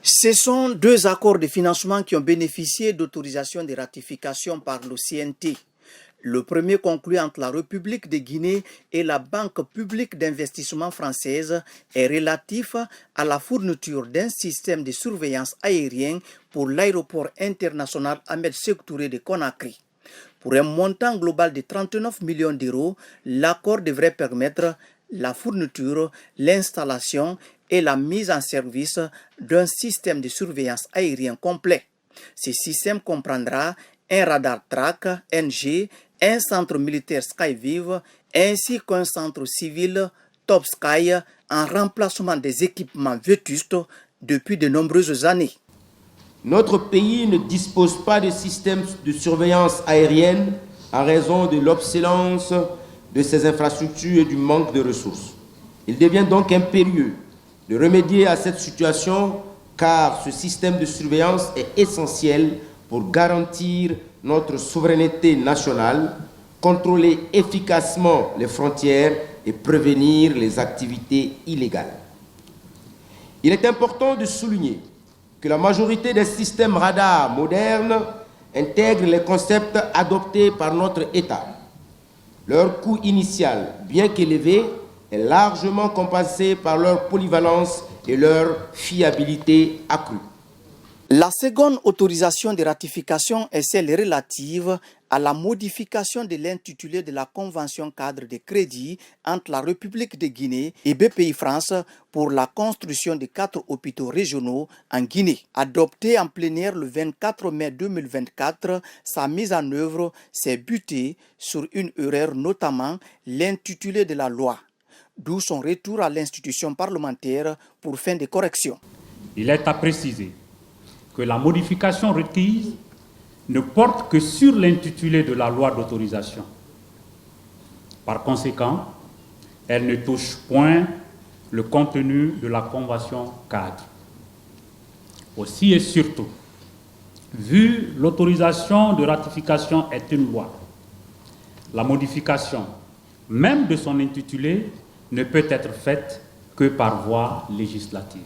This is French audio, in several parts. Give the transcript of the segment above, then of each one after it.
Ce sont deux accords de financement qui ont bénéficié d'autorisation de ratification par le CNT. Le premier conclu entre la République de Guinée et la Banque publique d'investissement française est relatif à la fourniture d'un système de surveillance aérienne pour l'aéroport international Ahmed Sékou Touré de Conakry. Pour un montant global de 39 millions d'euros, l'accord devrait permettre la fourniture, l'installation et la mise en service d'un système de surveillance aérienne complet. Ce système comprendra un radar track NG, un centre militaire Skyvive ainsi qu'un centre civil Top Sky en remplacement des équipements vétustes depuis de nombreuses années. Notre pays ne dispose pas de système de surveillance aérienne en raison de l'obsolescence de ses infrastructures et du manque de ressources. Il devient donc impérieux de remédier à cette situation car ce système de surveillance est essentiel pour garantir notre souveraineté nationale, contrôler efficacement les frontières et prévenir les activités illégales. Il est important de souligner que la majorité des systèmes radars modernes intègrent les concepts adoptés par notre État. Leur coût initial, bien qu'élevé, est largement compensé par leur polyvalence et leur fiabilité accrue. La seconde autorisation de ratification est celle relative à la modification de l'intitulé de la Convention cadre de crédit entre la République de Guinée et BPI France pour la construction de 4 hôpitaux régionaux en Guinée. Adoptée en plénière le 24 mai 2024, sa mise en œuvre s'est butée sur une erreur, notamment l'intitulé de la loi, d'où son retour à l'institution parlementaire pour fin de correction. Il est à préciser que la modification requise ne porte que sur l'intitulé de la loi d'autorisation. Par conséquent, elle ne touche point le contenu de la convention cadre. Aussi et surtout, vu l'autorisation de ratification est une loi, la modification même de son intitulé ne peut être faite que par voie législative.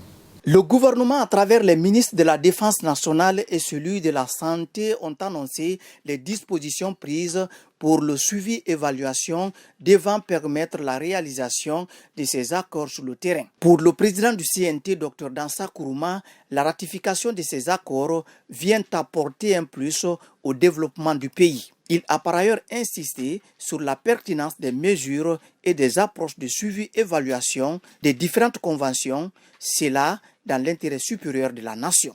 Le gouvernement, à travers les ministres de la Défense nationale et celui de la Santé, ont annoncé les dispositions prises pour le suivi-évaluation devant permettre la réalisation de ces accords sur le terrain. Pour le président du CNT, Dr Dansa Kourouma, la ratification de ces accords vient apporter un plus au développement du pays. Il a par ailleurs insisté sur la pertinence des mesures et des approches de suivi-évaluation des différentes conventions, cela dans l'intérêt supérieur de la nation.